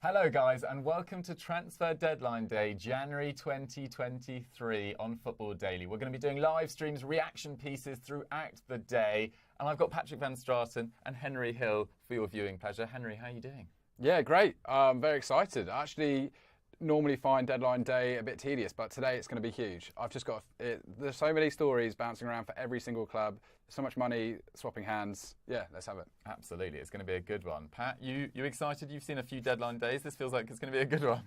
Hello guys and welcome to Transfer Deadline Day, January 2023 on Football Daily. We're going to be doing live streams, reaction pieces throughout the day, and I've got Patrick Van Straten and Henry Hill for your viewing pleasure. Henry, how are you doing? Yeah, great. I'm very excited. I actually normally find deadline day a bit tedious, but today it's going to be huge. I've just got, there's so many stories bouncing around for every single club. There's so much money swapping hands. Yeah, let's have it. Absolutely, it's going to be a good one. Pat, you excited? You've seen a few deadline days. This feels like it's going to be a good one.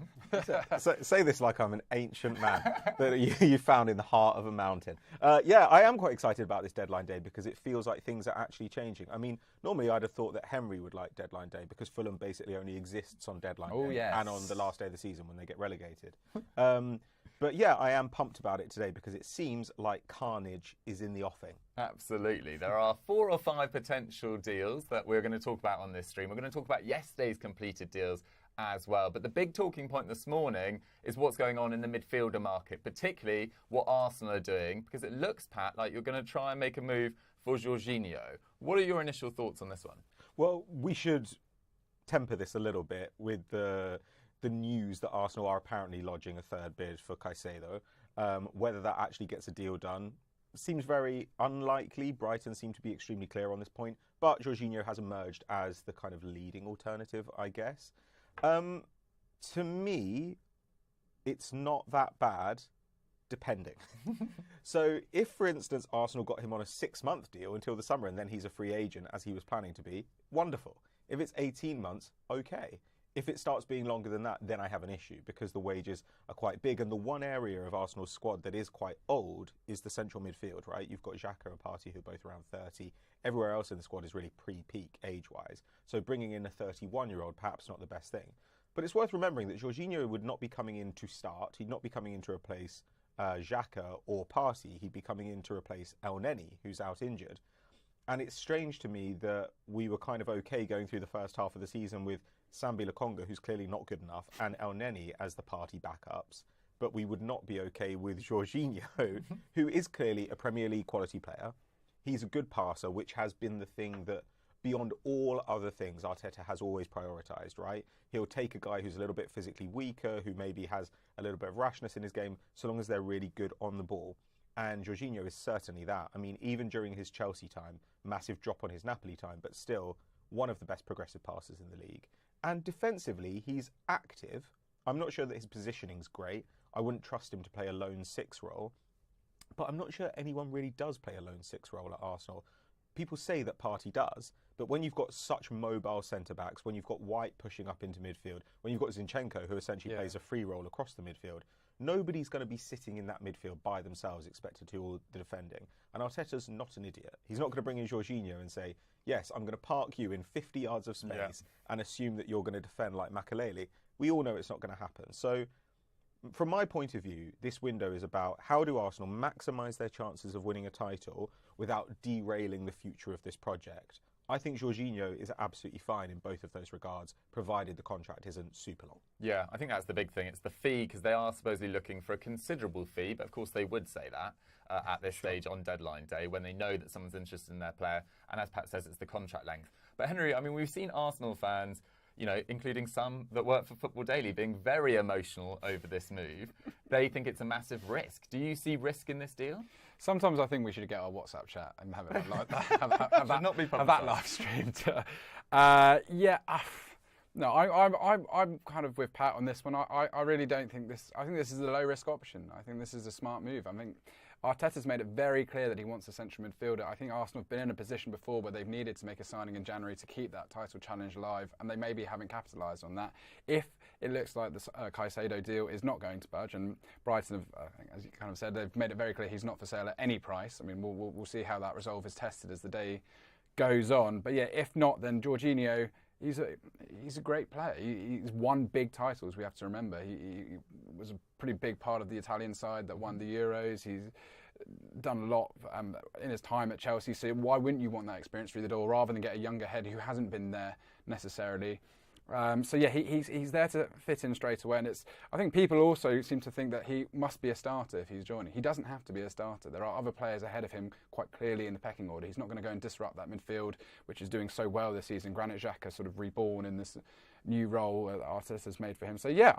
Say this like I'm an ancient man that you found in the heart of a mountain. Yeah, I am quite excited about this deadline day because it feels like things are actually changing. I mean, normally I'd have thought that Henry would like deadline day because Fulham basically only exists on deadline day and on the last day of the season when they get relegated. But yeah, I am pumped about it today because it seems like carnage is in the offing. Absolutely. There are 4 or 5 potential deals that we're going to talk about on this stream. We're going to talk about yesterday's completed deals as well. But the big talking point this morning is what's going on in the midfielder market, particularly what Arsenal are doing, because it looks, Pat, like you're going to try and make a move for Jorginho. What are your initial thoughts on this one? Well, we should temper this a little bit with the news that Arsenal are apparently lodging a third bid for Caicedo. Whether that actually gets a deal done seems very unlikely. Brighton seem to be extremely clear on this point, but Jorginho has emerged as the kind of leading alternative, I guess. To me, it's not that bad, depending. So if, for instance, Arsenal got him on a 6-month deal until the summer and then he's a free agent, as he was planning to be, wonderful. If it's 18 months, okay. If it starts being longer than that, then I have an issue because the wages are quite big. And the one area of Arsenal's squad that is quite old is the central midfield, right? You've got Xhaka and Partey, who are both around 30. Everywhere else in the squad is really pre-peak age-wise. So bringing in a 31-year-old, perhaps not the best thing. But it's worth remembering that Jorginho would not be coming in to start. He'd not be coming in to replace Xhaka or Partey. He'd be coming in to replace El Neni, who's out injured. And it's strange to me that we were kind of okay going through the first half of the season with Sambi Lokonga, who's clearly not good enough, and El Neni as the party backups. But we would not be okay with Jorginho, who is clearly a Premier League quality player. He's a good passer, which has been the thing that, beyond all other things, Arteta has always prioritised, right? He'll take a guy who's a little bit physically weaker, who maybe has a little bit of rashness in his game, so long as they're really good on the ball. And Jorginho is certainly that. I mean, even during his Chelsea time, massive drop on his Napoli time, but still one of the best progressive passers in the league. And defensively, he's active. I'm not sure that his positioning's great. I wouldn't trust him to play a lone 6 role. But I'm not sure anyone really does play a lone 6 role at Arsenal. People say that Partey does, but when you've got such mobile centre-backs, when you've got White pushing up into midfield, when you've got Zinchenko, who essentially plays a free role across the midfield, nobody's going to be sitting in that midfield by themselves expected to do all the defending. And Arteta's not an idiot. He's not going to bring in Jorginho and say, yes, I'm going to park you in 50 yards of space and assume that you're going to defend like Makelele. We all know it's not going to happen. So from my point of view, this window is about how do Arsenal maximise their chances of winning a title without derailing the future of this project. I think Jorginho is absolutely fine in both of those regards, provided the contract isn't super long. Yeah, I think that's the big thing. It's the fee, because they are supposedly looking for a considerable fee, but of course they would say that at this stage on deadline day when they know that someone's interested in their player. And as Pat says, it's the contract length. But Henry, I mean, we've seen Arsenal fans, you know, including some that work for Football Daily, being very emotional over this move. They think it's a massive risk. Do you see risk in this deal? Sometimes I think we should get our WhatsApp chat and have it like that. Have that live streamed. No, I'm kind of with Pat on this one. I really don't think this. I think this is a low risk option. I think this is a smart move. I think Arteta's made it very clear that he wants a central midfielder. I think Arsenal have been in a position before where they've needed to make a signing in January to keep that title challenge alive, and they maybe haven't capitalised on that. If it looks like the Caicedo deal is not going to budge, and Brighton have, I think, as you kind of said, they've made it very clear he's not for sale at any price. I mean, we'll see how that resolve is tested as the day goes on. But yeah, if not, then Jorginho, he's a great player. He's won big titles, we have to remember. He was a pretty big part of the Italian side that won the Euros. He's done a lot in his time at Chelsea, so why wouldn't you want that experience through the door rather than get a younger head who hasn't been there necessarily? So yeah, he's there to fit in straight away, and I think people also seem to think that he must be a starter if he's joining. He doesn't have to be a starter. There are other players ahead of him quite clearly in the pecking order. He's not going to go and disrupt that midfield, which is doing so well this season. Granit Xhaka sort of reborn in this new role that Arteta's made for him. So yeah,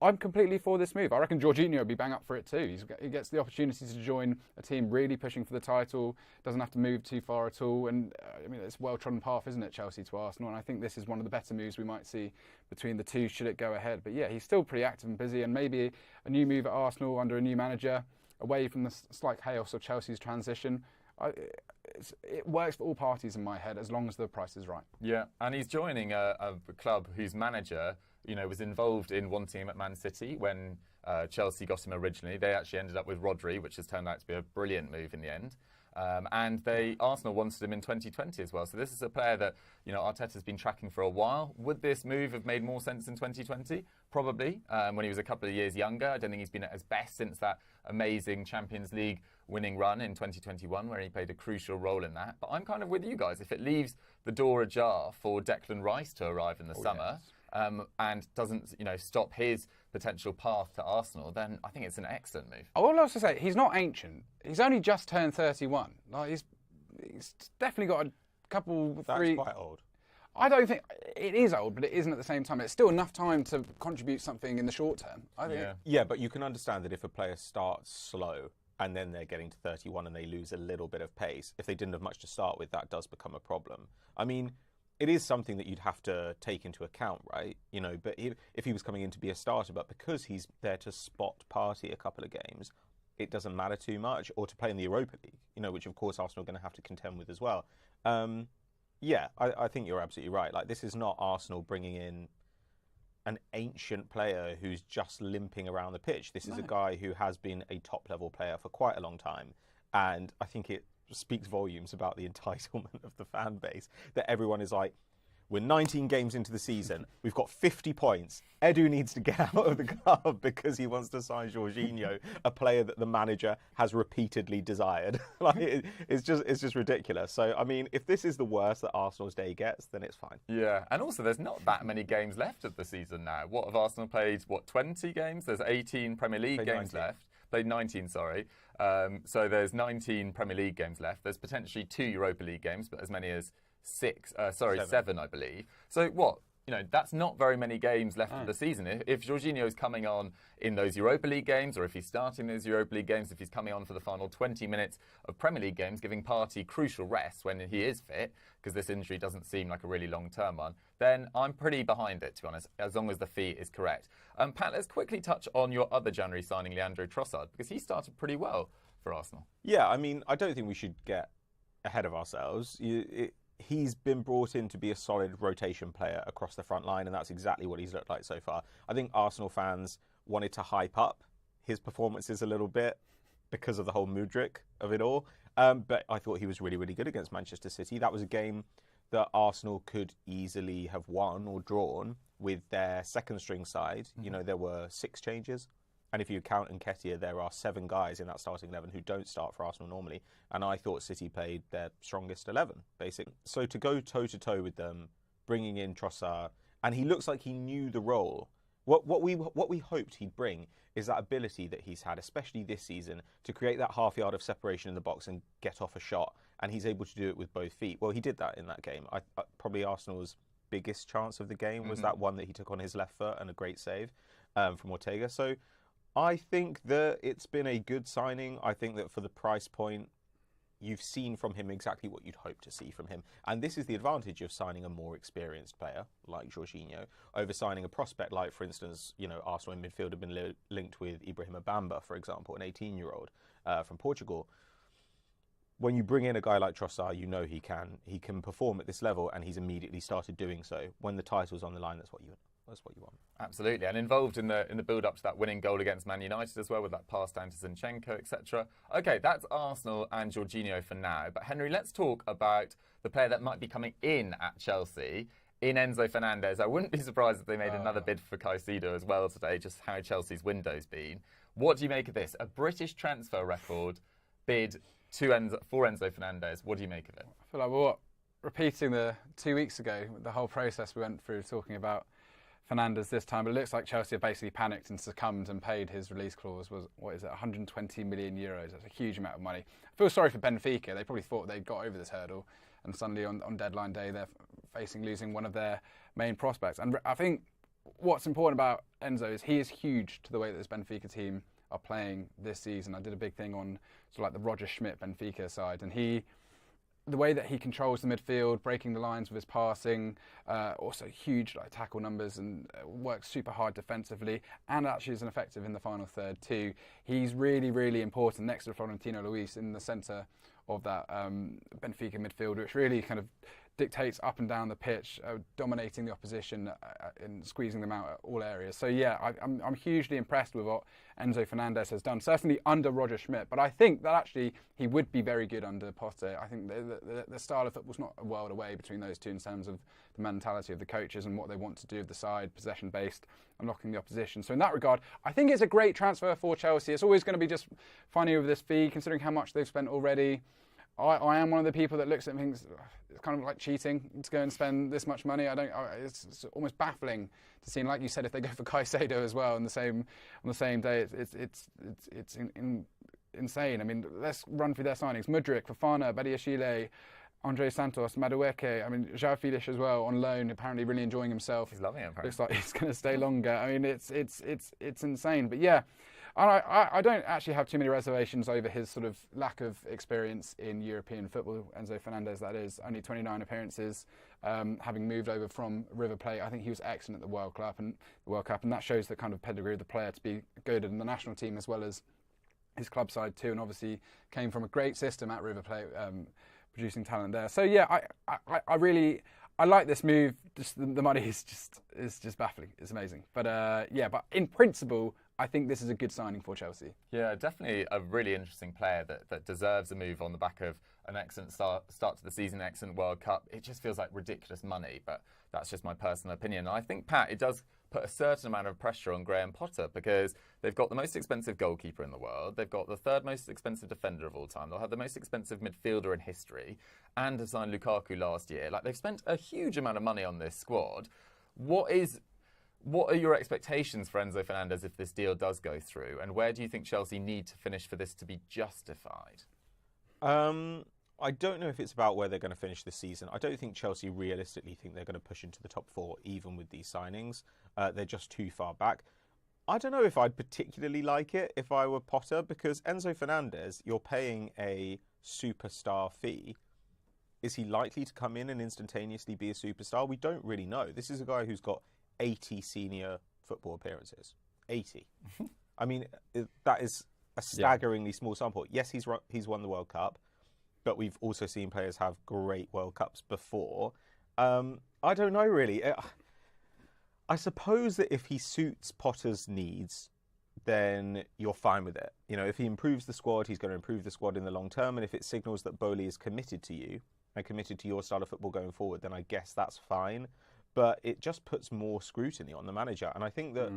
I'm completely for this move. I reckon Jorginho will be bang up for it too. He gets the opportunity to join a team really pushing for the title, doesn't have to move too far at all. And I mean, it's a well-trodden path, isn't it, Chelsea to Arsenal? And I think this is one of the better moves we might see between the two should it go ahead. But yeah, he's still pretty active and busy, and maybe a new move at Arsenal under a new manager, away from the slight chaos of Chelsea's transition. It works for all parties in my head as long as the price is right. Yeah, and he's joining a club whose manager, was involved in wanting him at Man City when Chelsea got him originally. They actually ended up with Rodri, which has turned out to be a brilliant move in the end. And Arsenal wanted him in 2020 as well. So this is a player that Arteta's been tracking for a while. Would this move have made more sense in 2020? Probably. When he was a couple of years younger, I don't think he's been at his best since that amazing Champions League winning run in 2021, where he played a crucial role in that. But I'm kind of with you guys. If it leaves the door ajar for Declan Rice to arrive in the summer. Yes. And doesn't, stop his potential path to Arsenal, then I think it's an excellent move. I will also say he's not ancient. He's only just turned 31. Like he's definitely got a couple. That's quite old. I don't think it is old, but it isn't at the same time. It's still enough time to contribute something in the short term. I think. Yeah, but you can understand that if a player starts slow and then they're getting to 31 and they lose a little bit of pace, if they didn't have much to start with, that does become a problem. I mean, it is something that you'd have to take into account, right? But if he was coming in to be a starter, but because he's there to spot Partey a couple of games, it doesn't matter too much, or to play in the Europa League, which of course Arsenal are going to have to contend with as well. I think you're absolutely right. Like, this is not Arsenal bringing in an ancient player who's just limping around the pitch. This is a guy who has been a top-level player for quite a long time, and I think it speaks volumes about the entitlement of the fan base that everyone is like, we're 19 games into the season, we've got 50 points, Edu needs to get out of the club because he wants to sign Jorginho, a player that the manager has repeatedly desired. It's just ridiculous. So I mean, if this is the worst that Arsenal's day gets, then it's fine. Yeah, and also there's not that many games left of the season now. What have Arsenal played? 20 games? There's 18 Premier League games left. Played 19, sorry. So there's 19 Premier League games left. There's potentially 2 Europa League games, but as many as 7, I believe. So what? That's not very many games left of the season. If Jorginho is coming on in those Europa League games, or if he's starting those Europa League games, if he's coming on for the final 20 minutes of Premier League games, giving Partey crucial rest when he is fit, because this injury doesn't seem like a really long-term one, then I'm pretty behind it, to be honest, as long as the fee is correct. Pat, let's quickly touch on your other January signing, Leandro Trossard, because he started pretty well for Arsenal. Yeah, I mean, I don't think we should get ahead of ourselves. He's been brought in to be a solid rotation player across the front line, and that's exactly what he's looked like so far. I think Arsenal fans wanted to hype up his performances a little bit because of the whole Mudryk of it all. But I thought he was really, really good against Manchester City. That was a game that Arsenal could easily have won or drawn with their second string side. There were 6 changes. And if you count Nketiah, there are 7 guys in that starting 11 who don't start for Arsenal normally. And I thought City played their strongest 11, basically. So to go toe-to-toe with them, bringing in Trossard, and he looks like he knew the role. What we hoped he'd bring is that ability that he's had, especially this season, to create that half yard of separation in the box and get off a shot. And he's able to do it with both feet. Well, he did that in that game. Probably Arsenal's biggest chance of the game was that one that he took on his left foot and a great save from Ortega. So I think that it's been a good signing. I think that for the price point, you've seen from him exactly what you'd hope to see from him. And this is the advantage of signing a more experienced player like Jorginho over signing a prospect like, for instance, Arsenal in midfield have been linked with Ibrahima Bamba, for example, an 18-year-old from Portugal. When you bring in a guy like Trossard, he can perform at this level, and he's immediately started doing so. When the title's on the line, that's what you want. Absolutely, and involved in the build-up to that winning goal against Man United as well, with that pass down to Zinchenko, etc. Okay, that's Arsenal and Jorginho for now. But Henry, let's talk about the player that might be coming in at Chelsea, in Enzo Fernandez. I wouldn't be surprised if they made another bid for Caicedo as well today, just how Chelsea's window's been. What do you make of this? A British transfer record bid for Enzo Fernandez. What do you make of it? I feel like we're repeating the 2 weeks ago, the whole process we went through talking about Fernandes this time, but it looks like Chelsea have basically panicked and succumbed and paid his release clause was, 120 million euros. That's a huge amount of money. I feel sorry for Benfica. They probably thought they'd got over this hurdle and suddenly on deadline day they're facing losing one of their main prospects. And I think what's important about Enzo is he is huge to the way that this Benfica team are playing this season. I did a big thing on sort of like the Roger Schmidt Benfica side, and the way that he controls the midfield, breaking the lines with his passing, also huge like tackle numbers, and works super hard defensively, and actually is an effective in the final third too. He's really, really important next to Florentino Luis in the centre of that Benfica midfield, which really kind of dictates up and down the pitch, dominating the opposition and squeezing them out at all areas. So yeah, I'm hugely impressed with what Enzo Fernandez has done, certainly under Roger Schmidt, but I think that actually he would be very good under Potter. I think the style of football's not a world away between those two in terms of the mentality of the coaches and what they want to do with the side, possession-based, unlocking the opposition. So in that regard, I think it's a great transfer for Chelsea. It's always going to be just funny with this fee, considering how much they've spent already. I am one of the people that looks at things, it's kind of like cheating to go and spend this much money. It's almost baffling to see. And like you said, if they go for Caicedo as well on the same day, it's insane. I mean, let's run through their signings: Mudryk, Fofana, Badiashile, Andre Santos, Madueke. I mean, João Felix as well on loan, apparently really enjoying himself. He's loving it. Apparently. Looks like he's going to stay longer. I mean, it's insane. But yeah. And I don't actually have too many reservations over his sort of lack of experience in European football. Enzo Fernandez, that is, only 29 appearances, having moved over from River Plate. I think he was excellent at the World Cup, and that shows the kind of pedigree of the player to be good in the national team as well as his club side too. And obviously came from a great system at River Plate, producing talent there. So yeah, I like this move. Just the money is just baffling. It's amazing. But but in principle, I think this is a good signing for Chelsea. Yeah, definitely a really interesting player that deserves a move on the back of an excellent start to the season, excellent World Cup. It just feels like ridiculous money, but that's just my personal opinion. And I think, Pat, it does put a certain amount of pressure on Graham Potter because they've got the most expensive goalkeeper in the world, they've got the third most expensive defender of all time, they'll have the most expensive midfielder in history, and have signed Lukaku last year. Like, they've spent a huge amount of money on this squad. What are your expectations for Enzo Fernandez if this deal does go through? And where do you think Chelsea need to finish for this to be justified? I don't know if it's about where they're going to finish this season. I don't think Chelsea realistically think they're going to push into the top four, even with these signings. They're just too far back. I don't know if I'd particularly like it if I were Potter, because Enzo Fernandez, you're paying a superstar fee. Is he likely to come in and instantaneously be a superstar? We don't really know. This is a guy who's got 80 senior football appearances. 80. I mean, that is a staggeringly small sample. Yes, he's won the World Cup, but we've also seen players have great World Cups before. I don't know, really. I suppose that if he suits Potter's needs, then you're fine with it. You know, if he improves the squad, he's going to improve the squad in the long term. And if it signals that Bowley is committed to you and committed to your style of football going forward, then I guess that's fine. But it just puts more scrutiny on the manager. And I think that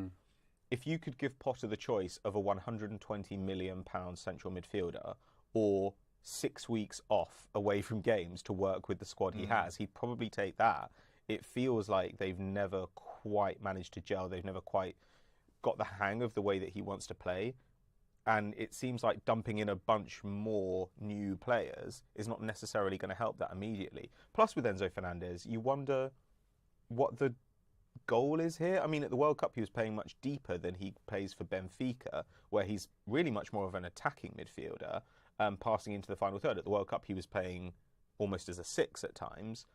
if you could give Potter the choice of a £120 million central midfielder or 6 weeks off away from games to work with the squad he has, he'd probably take that. It feels like they've never quite managed to gel. They've never quite got the hang of the way that he wants to play. And it seems like dumping in a bunch more new players is not necessarily going to help that immediately. Plus, with Enzo Fernandez, you wonder what the goal is here. I mean, at the World Cup, he was playing much deeper than he plays for Benfica, where he's really much more of an attacking midfielder, passing into the final third. At the World Cup, he was playing almost as a 6 at times.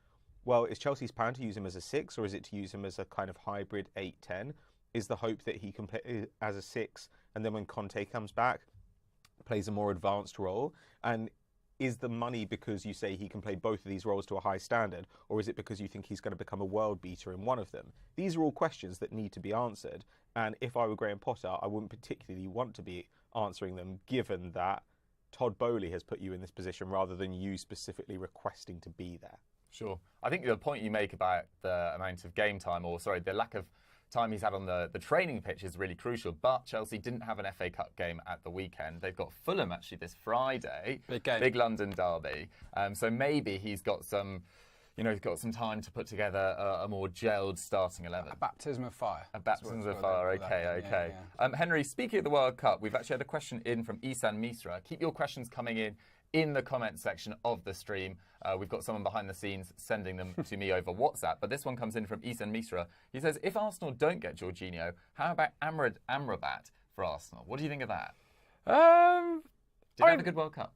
Well, is Chelsea's plan to use him as a 6, or is it to use him as a kind of hybrid 8-10? Is the hope that he can play as a 6, and then when Conte comes back, plays a more advanced role? And is the money because you say he can play both of these roles to a high standard, or is it because you think he's going to become a world beater in one of them? These are all questions that need to be answered. And if I were Graham Potter, I wouldn't particularly want to be answering them, given that Todd Bowley has put you in this position rather than you specifically requesting to be there. Sure. I think the point you make about the amount of game time, the lack of time he's had on the training pitch is really crucial. But Chelsea didn't have an FA Cup game at the weekend. They've got Fulham actually this Friday. Big game. Big London derby. So maybe he's got some time to put together a more gelled starting 11. A baptism of fire. A baptism of fire, okay. Yeah. Henry, speaking of the World Cup, we've actually had a question in from Isan Misra. Keep your questions coming in in the comments section of the stream. We've got someone behind the scenes sending them to me over WhatsApp, but this one comes in from Isan Misra. He says, if Arsenal don't get Jorginho, how about Amrabat for Arsenal? What do you think of that? Did he have a good World Cup?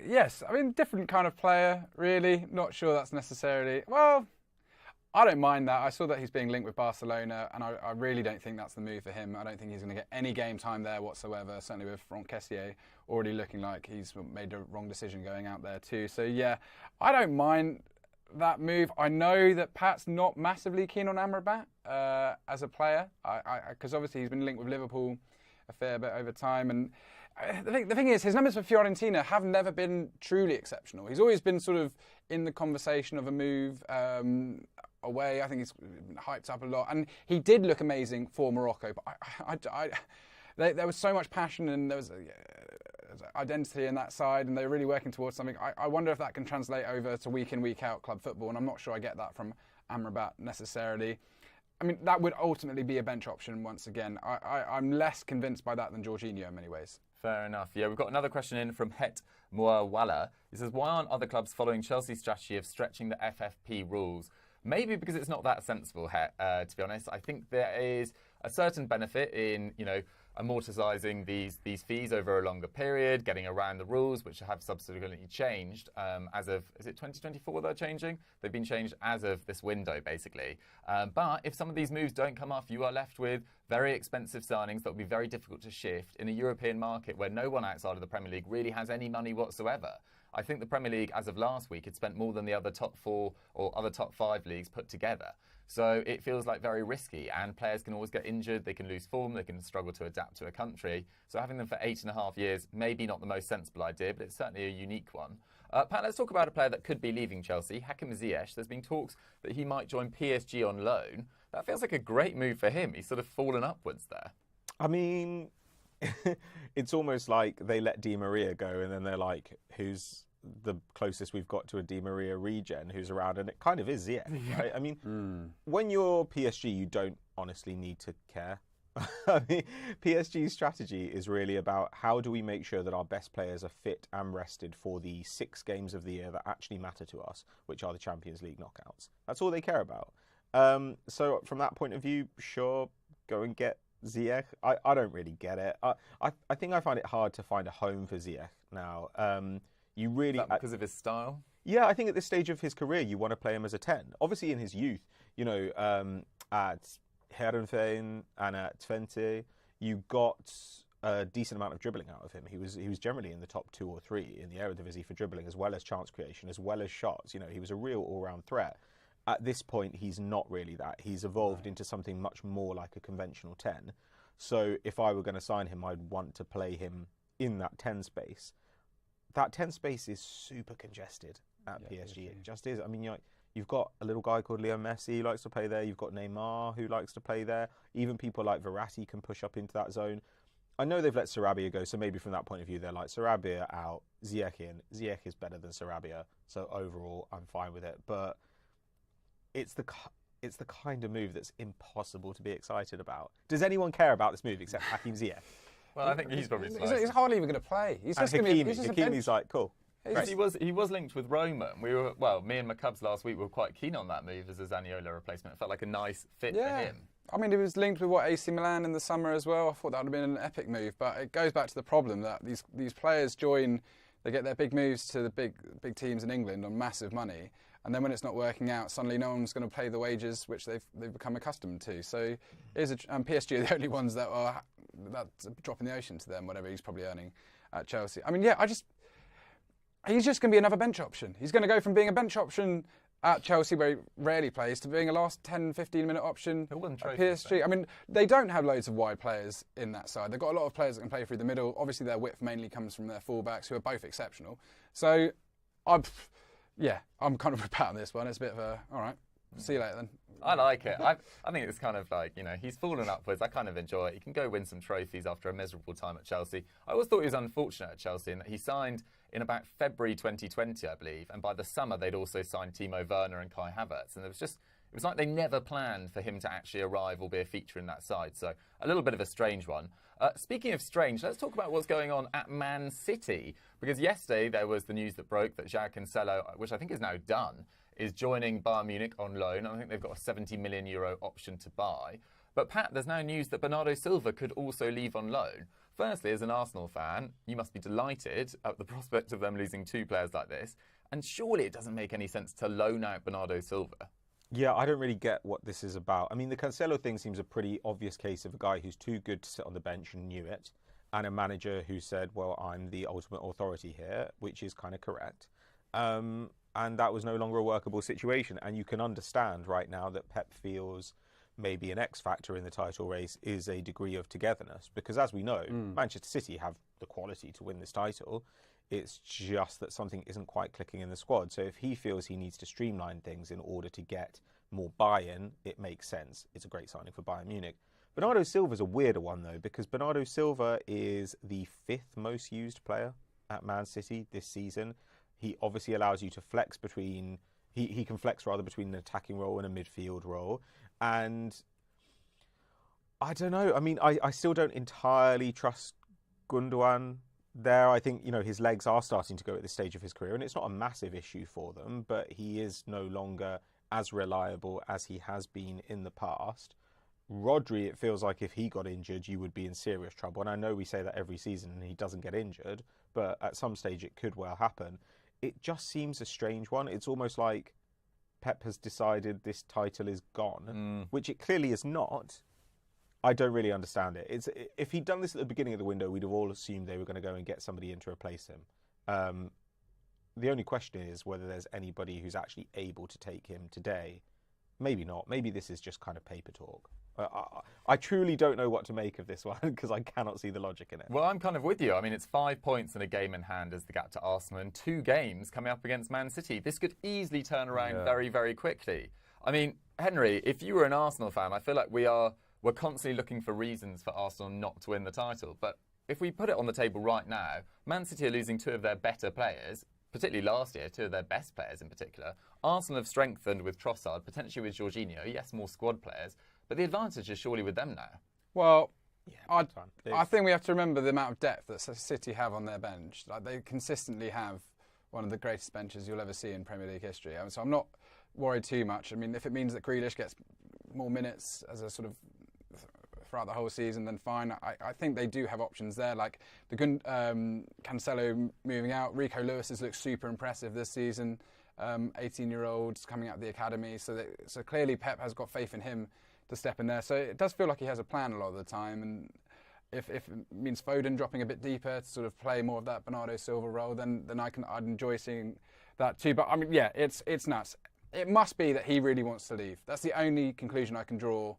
Yes. I mean, different kind of player, really. Not sure that's necessarily... Well, I don't mind that. I saw that he's being linked with Barcelona, and I really don't think that's the move for him. I don't think he's going to get any game time there whatsoever, certainly with Franck Kessié already looking like he's made a wrong decision going out there too. So, yeah, I don't mind that move. I know that Pat's not massively keen on Amrabat as a player, because obviously he's been linked with Liverpool a fair bit over time, and the thing is, his numbers for Fiorentina have never been truly exceptional. He's always been sort of in the conversation of a move away. I think he's been hyped up a lot. And he did look amazing for Morocco. But there was so much passion and there was identity in that side, and they were really working towards something. I wonder if that can translate over to week in, week out club football. And I'm not sure I get that from Amrabat necessarily. I mean, that would ultimately be a bench option once again. I'm less convinced by that than Jorginho in many ways. Fair enough. Yeah, we've got another question in from Het Muawala. He says, why aren't other clubs following Chelsea's strategy of stretching the FFP rules? Maybe because it's not that sensible, to be honest. I think there is a certain benefit in, amortising these fees over a longer period, getting around the rules, which have subsequently changed as of, is it 2024 they're changing? They've been changed as of this window, basically. But if some of these moves don't come off, you are left with very expensive signings that will be very difficult to shift in a European market where no one outside of the Premier League really has any money whatsoever. I think the Premier League, as of last week, had spent more than the other top 4 or other top 5 leagues put together. So it feels like very risky, and players can always get injured, they can lose form, they can struggle to adapt to a country. So having them for 8.5 years, maybe not the most sensible idea, but it's certainly a unique one. Pat, let's talk about a player that could be leaving Chelsea, Hakim Ziyech. There's been talks that he might join PSG on loan. That feels like a great move for him. He's sort of fallen upwards there. I mean, it's almost like they let Di Maria go and then they're like, who's the closest we've got to a Di Maria regen who's around? And it kind of is Ziyech, right? I mean, when you're PSG, you don't honestly need to care. I mean, PSG's strategy is really about how do we make sure that our best players are fit and rested for the 6 games of the year that actually matter to us, which are the Champions League knockouts. That's all they care about. So from that point of view, sure, go and get Ziyech. I don't really get it. I think I find it hard to find a home for Ziyech now. You really, is that because of his style? Yeah, I think at this stage of his career, you want to play him as a 10. Obviously, in his youth, at Heerenveen and at Twente, you got a decent amount of dribbling out of him. He was generally in the top 2 or 3 in the Eredivisie for dribbling, as well as chance creation, as well as shots. He was a real all-round threat. At this point, he's not really that. He's evolved into something much more like a conventional 10. So if I were going to sign him, I'd want to play him in that 10 space. That 10 space is super congested at PSG. It just is. I mean, you've got a little guy called Leo Messi who likes to play there. You've got Neymar who likes to play there. Even people like Verratti can push up into that zone. I know they've let Sarabia go, so maybe from that point of view, they're like, Sarabia out, Ziyech in. Ziyech is better than Sarabia, so overall, I'm fine with it. But it's the kind of move that's impossible to be excited about. Does anyone care about this move except Hakim Ziyech? Well, I think he's probably he's hardly even going to play. He's just going to be. Hakimi's like, cool. He was linked with Roma. Me and McCubs last week were quite keen on that move as a Zaniolo replacement. It felt like a nice fit for him. I mean, he was linked with AC Milan in the summer as well. I thought that would have been an epic move, but it goes back to the problem that these players join, they get their big moves to the big teams in England on massive money, and then when it's not working out, suddenly no one's going to pay the wages which they've become accustomed to. So, PSG are the only ones that's a drop in the ocean to them, whatever he's probably earning at Chelsea. I mean, he's just going to be another bench option. He's going to go from being a bench option at Chelsea, where he rarely plays, to being a last 10, 15-minute option at PSG. I mean, they don't have loads of wide players in that side. They've got a lot of players that can play through the middle. Obviously, their width mainly comes from their fullbacks, who are both exceptional. So, I'm kind of about this one. It's a bit of a, all right, see you later then. I like it. I think it's kind of like, he's fallen upwards. I kind of enjoy it. He can go win some trophies after a miserable time at Chelsea. I always thought he was unfortunate at Chelsea in that he signed in about February 2020, I believe, and by the summer they'd also signed Timo Werner and Kai Havertz, and It was like they never planned for him to actually arrive or be a feature in that side. So a little bit of a strange one. Speaking of strange, let's talk about what's going on at Man City. Because yesterday there was the news that broke that João Cancelo, which I think is now done, is joining Bayern Munich on loan. I think they've got a €70 million option to buy. But Pat, there's now news that Bernardo Silva could also leave on loan. Firstly, as an Arsenal fan, you must be delighted at the prospect of them losing two players like this. And surely it doesn't make any sense to loan out Bernardo Silva. Yeah, I don't really get what this is about. I mean, the Cancelo thing seems a pretty obvious case of a guy who's too good to sit on the bench and knew it, and a manager who said, well, I'm the ultimate authority here, which is kind of correct. And that was no longer a workable situation. And you can understand right now that Pep feels maybe an X factor in the title race is a degree of togetherness. Because as we know, Manchester City have the quality to win this title. It's just that something isn't quite clicking in the squad. So if he feels he needs to streamline things in order to get more buy-in, it makes sense. It's a great signing for Bayern Munich. Bernardo Silva's a weirder one, though, because Bernardo Silva is the 5th most used player at Man City this season. He obviously allows you to flex between... He can flex, rather, between an attacking role and a midfield role. And I don't know. I mean, I still don't entirely trust Gundogan there. I think, you know, his legs are starting to go at this stage of his career, and it's not a massive issue for them, but he is no longer as reliable as he has been in the past. Rodri, it feels like if he got injured, you would be in serious trouble. And I know we say that every season and he doesn't get injured, but at some stage it could well happen. It just seems a strange one. It's almost like Pep has decided this title is gone, which it clearly is not. I don't really understand it. If he'd done this at the beginning of the window, we'd have all assumed they were going to go and get somebody in to replace him. The only question is whether there's anybody who's actually able to take him today. Maybe not. Maybe this is just kind of paper talk. I truly don't know what to make of this one because I cannot see the logic in it. Well, I'm kind of with you. I mean, it's 5 points and a game in hand as the gap to Arsenal and 2 games coming up against Man City. This could easily turn around very, very quickly. I mean, Henry, if you were an Arsenal fan, I feel like we're constantly looking for reasons for Arsenal not to win the title. But if we put it on the table right now, Man City are losing 2 of their better players, particularly last year, 2 of their best players in particular. Arsenal have strengthened with Trossard, potentially with Jorginho. Yes, more squad players, but the advantage is surely with them now. Well, I think we have to remember the amount of depth that City have on their bench. Like, they consistently have one of the greatest benches you'll ever see in Premier League history. So I'm not worried too much. I mean, if it means that Grealish gets more minutes as a sort of throughout the whole season, then fine. I think they do have options there, like the Cancelo moving out. Rico Lewis has looked super impressive this season. 18-year-olds coming out of the academy, so clearly Pep has got faith in him to step in there. So it does feel like he has a plan a lot of the time, and if it means Foden dropping a bit deeper to sort of play more of that Bernardo Silva role, then I'd enjoy seeing that too. But I mean, yeah, it's nuts. It must be that he really wants to leave. That's the only conclusion I can draw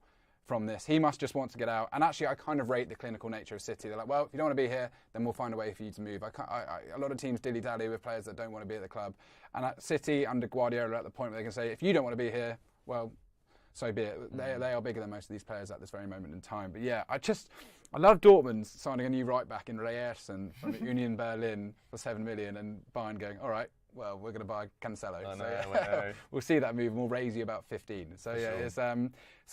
from this. He must just want to get out. And actually, I kind of rate the clinical nature of City. They're like, well, if you don't want to be here, then we'll find a way for you to move. A lot of teams dilly-dally with players that don't want to be at the club. And at City, under Guardiola, at the point where they can say, if you don't want to be here, well, so be it. They are bigger than most of these players at this very moment in time. But yeah, I love Dortmund signing a new right-back in Reierson from Union Berlin for 7 million, and Bayern going, all right, well, we're going to buy Cancelo. We'll see that move, and we'll raise you about 15. So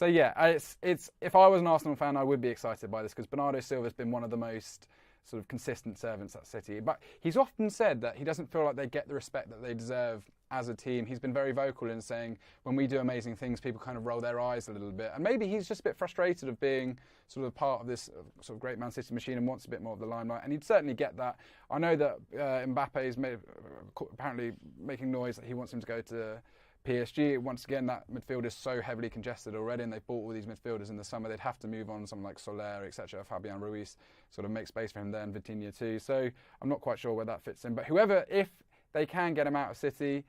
yeah, it's if I was an Arsenal fan, I would be excited by this because Bernardo Silva's been one of the most sort of consistent servants at City. But he's often said that he doesn't feel like they get the respect that they deserve as a team. He's been very vocal in saying when we do amazing things, people kind of roll their eyes a little bit. And maybe he's just a bit frustrated of being sort of part of this sort of great Man City machine and wants a bit more of the limelight. And he'd certainly get that. I know that Mbappe is apparently making noise that he wants him to go to PSG. Once again, that midfield is so heavily congested already, and they've bought all these midfielders in the summer. They'd have to move on someone like Soler, etc. Fabian Ruiz sort of make space for him there, and Vitinha too. So I'm not quite sure where that fits in. But whoever, if they can get him out of City,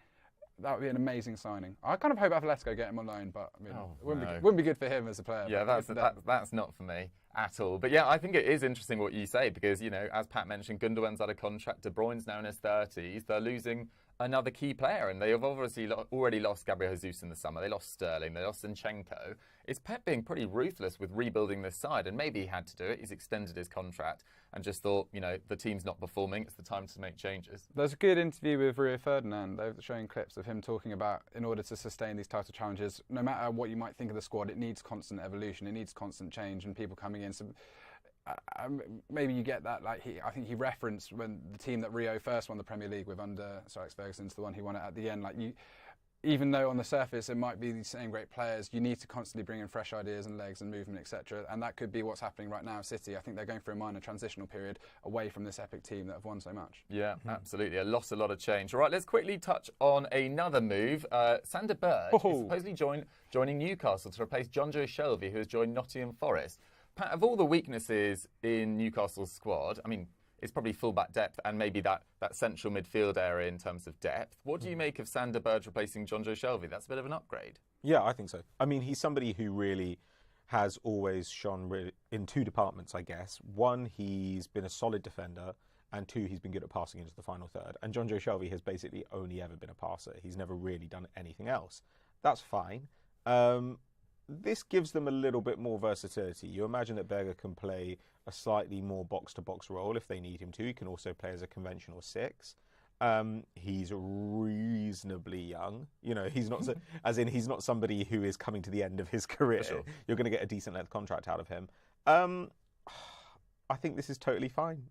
that would be an amazing signing. I kind of hope Atletico get him on loan, but I mean, it wouldn't be good for him as a player. Yeah, that's not for me at all. But yeah, I think it is interesting what you say because, you know, as Pat mentioned, Gundogan's out of contract, De Bruyne's now in his 30s. They're losing another key player, and they have obviously already lost Gabriel Jesus in the summer. They lost Sterling, they lost Zinchenko. Is Pep being pretty ruthless with rebuilding this side? And maybe he had to do it. He's extended his contract and just thought, the team's not performing. It's the time to make changes. There's a good interview with Rio Ferdinand. They're showing clips of him talking about, in order to sustain these title challenges, no matter what you might think of the squad, it needs constant evolution. It needs constant change and people coming in. So maybe you get that. I think he referenced when the team that Rio first won the Premier League with under Sir Alex Ferguson's the one he won it at the end. Even though on the surface it might be the same great players, you need to constantly bring in fresh ideas and legs and movement, etc. And that could be what's happening right now at City. I think they're going through a minor transitional period away from this epic team that have won so much. Yeah, absolutely. A lot of change. All right, let's quickly touch on another move. Sander Berge is supposedly joining Newcastle to replace Jonjo Shelvey, who has joined Nottingham Forest. Pat, of all the weaknesses in Newcastle's squad, it's probably full-back depth and maybe that central midfield area in terms of depth. What do you make of Sander Berge replacing Jonjo Shelvey? That's a bit of an upgrade. Yeah, I think so. He's somebody who really has always shone in two departments, I guess. One, he's been a solid defender, and two, he's been good at passing into the final third. And Jonjo Shelvey has basically only ever been a passer. He's never really done anything else. That's fine. This gives them a little bit more versatility. You imagine that Berger can play a slightly more box-to-box role if they need him to. He can also play as a conventional 6. He's reasonably young. He's not he's not somebody who is coming to the end of his career. Sure. You're going to get a decent length contract out of him. I think this is totally fine.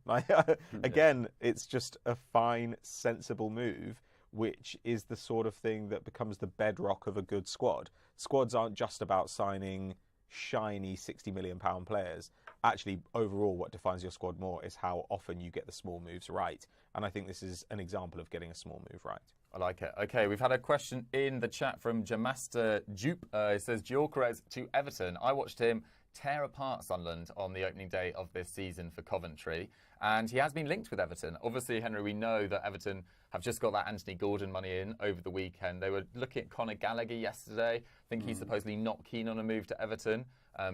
Again, it's just a fine, sensible move, which is the sort of thing that becomes the bedrock of a good squad. Squads aren't just about signing shiny £60 million players. Actually, overall, what defines your squad more is how often you get the small moves right. And I think this is an example of getting a small move right. I like it. Okay, we've had a question in the chat from Jamaster Jupe. It says, Gyökeres to Everton. I watched him tear apart Sunderland on the opening day of this season for Coventry, and he has been linked with Everton. Obviously, Henry, we know that Everton have just got that Anthony Gordon money in over the weekend. They were looking at Conor Gallagher yesterday. I think he's supposedly not keen on a move to Everton,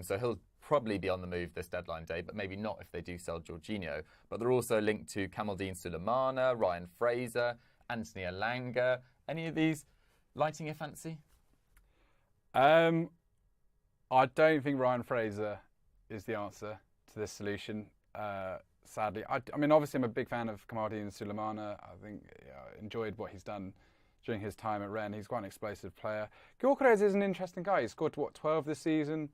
so he'll probably be on the move this deadline day, but maybe not if they do sell Jorginho. But they're also linked to Kamaldeen Sulemana, Ryan Fraser, Anthony Elanga. Any of these lighting your fancy? I don't think Ryan Fraser is the answer to this solution, sadly. Obviously I'm a big fan of Kamaldeen Sulemana. I think I enjoyed what he's done during his time at Rennes. He's quite an explosive player. Gyökeres is an interesting guy. He scored, 12 this season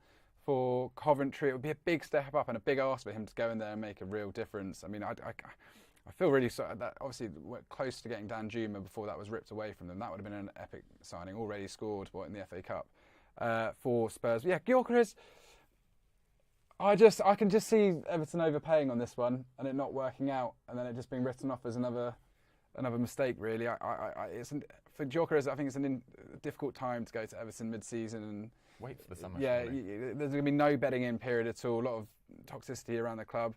for Coventry. It would be a big step up and a big ask for him to go in there and make a real difference. I feel really sorry that obviously we're close to getting Dan Juma before that was ripped away from them. That would have been an epic signing. Already scored in the FA Cup for Spurs. But yeah, Gyökeres, I can just see Everton overpaying on this one and it not working out, and then it just being written off as another mistake. Really, for Gyökeres, I think it's a difficult time to go to Everton mid-season and wait for the summer. Yeah, there's going to be no bedding in period at all. A lot of toxicity around the club.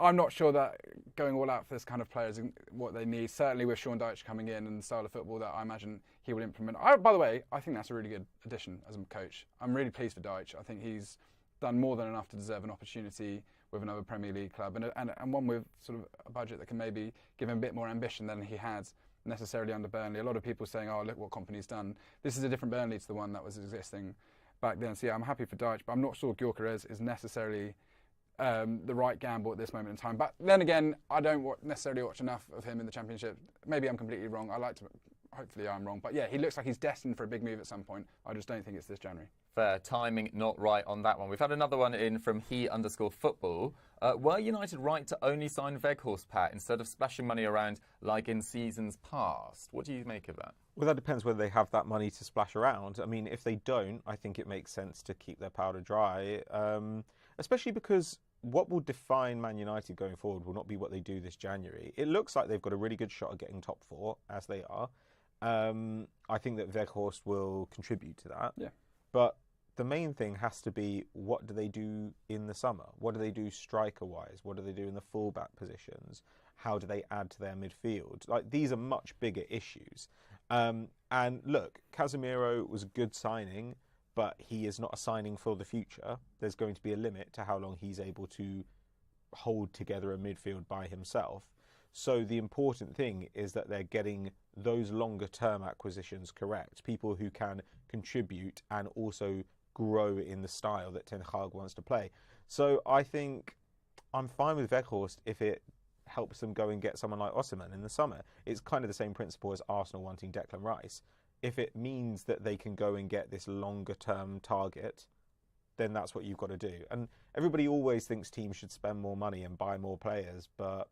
I'm not sure that going all out for this kind of player is what they need. Certainly with Sean Dyche coming in and the style of football that I imagine he will implement. By the way, I think that's a really good addition as a coach. I'm really pleased for Dyche. I think he's done more than enough to deserve an opportunity with another Premier League club and one with sort of a budget that can maybe give him a bit more ambition than he had necessarily under Burnley. A lot of people saying, oh, look what Kompany's done. This is a different Burnley to the one that was existing back then. So yeah, I'm happy for Dyche, but I'm not sure Gyökeres is necessarily the right gamble at this moment in time. But then again, I don't necessarily watch enough of him in the Championship. Maybe I'm completely wrong. Hopefully I'm wrong. But yeah, he looks like he's destined for a big move at some point. I just don't think it's this January. Fair. Timing not right on that one. We've had another one in from he_football. Were United right to only sign Weghorst, Pat, instead of splashing money around like in seasons past? What do you make of that? Well, that depends whether they have that money to splash around. If they don't, I think it makes sense to keep their powder dry, especially because what will define Man United going forward will not be what they do this January. It looks like they've got a really good shot at getting top 4, as they are. I think that Weghorst will contribute to that. Yeah. But the main thing has to be, what do they do in the summer? What do they do striker-wise? What do they do in the full-back positions? How do they add to their midfield? These are much bigger issues. And look, Casemiro was a good signing, but he is not a signing for the future. There's going to be a limit to how long he's able to hold together a midfield by himself. So the important thing is that they're getting those longer term acquisitions correct. People who can contribute and also grow in the style that Ten Hag wants to play. So I think I'm fine with Weghorst if it helps them go and get someone like Osimhen in the summer. It's kind of the same principle as Arsenal wanting Declan Rice. If it means that they can go and get this longer term target, then that's what you've got to do. And everybody always thinks teams should spend more money and buy more players, but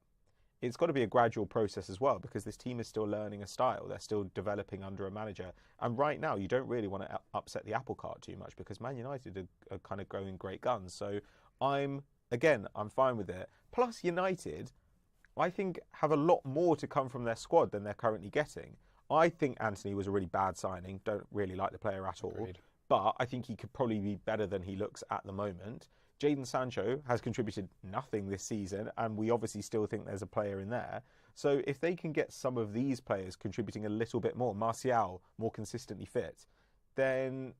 it's got to be a gradual process as well, because this team is still learning a style. They're still developing under a manager. And right now, you don't really want to upset the apple cart too much, because Man United are kind of going great guns. So I'm fine with it. Plus, United, I think, have a lot more to come from their squad than they're currently getting. I think Anthony was a really bad signing. Don't really like the player at all. Agreed. But I think he could probably be better than he looks at the moment. Jadon Sancho has contributed nothing this season, and we obviously still think there's a player in there. So if they can get some of these players contributing a little bit more, Martial more consistently fit, then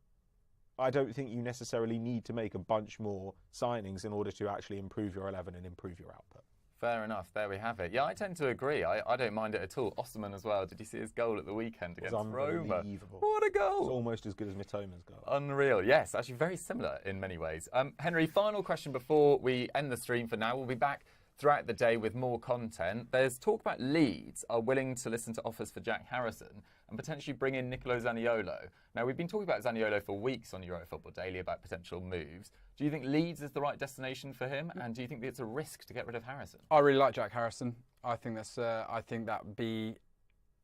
I don't think you necessarily need to make a bunch more signings in order to actually improve your 11 and improve your output. Fair enough. There we have it. Yeah, I tend to agree. I don't mind it at all. Osimhen as well. Did you see his goal at the weekend against Roma? What a goal! It's almost as good as Mitoma's goal. Unreal. Yes, actually very similar in many ways. Henry, final question before we end the stream for now. We'll be back throughout the day with more content. There's talk about Leeds are willing to listen to offers for Jack Harrison and potentially bring in Nicolo Zaniolo. Now, we've been talking about Zaniolo for weeks on Eurofootball Daily about potential moves. Do you think Leeds is the right destination for him? And do you think that it's a risk to get rid of Harrison? I really like Jack Harrison. I think that would be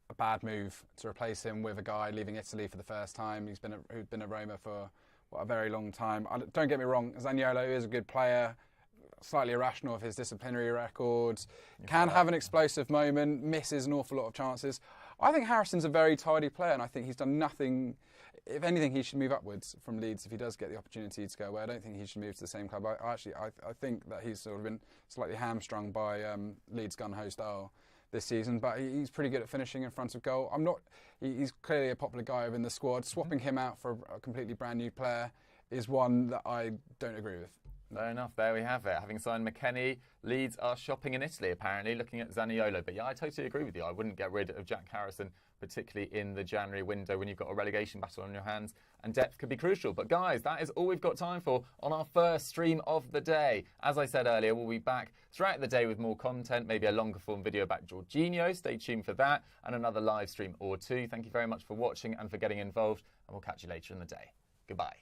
a bad move to replace him with a guy leaving Italy for the first time. Who's been a Roma for a very long time. Don't get me wrong, Zaniolo is a good player. Slightly irrational of his disciplinary records, can have an explosive moment, misses an awful lot of chances. I think Harrison's a very tidy player, and I think he's done nothing. If anything, he should move upwards from Leeds if he does get the opportunity to go away. I don't think he should move to the same club. I think that he's sort of been slightly hamstrung by Leeds' gun-ho style this season, but he's pretty good at finishing in front of goal. He's clearly a popular guy within the squad. Swapping him out for a completely brand new player is one that I don't agree with. Fair enough. There we have it. Having signed McKennie, Leeds are shopping in Italy, apparently, looking at Zaniolo. But yeah, I totally agree with you. I wouldn't get rid of Jack Harrison, particularly in the January window when you've got a relegation battle on your hands, and depth could be crucial. But guys, that is all we've got time for on our first stream of the day. As I said earlier, we'll be back throughout the day with more content, maybe a longer form video about Jorginho. Stay tuned for that, and another live stream or two. Thank you very much for watching and for getting involved, and we'll catch you later in the day. Goodbye.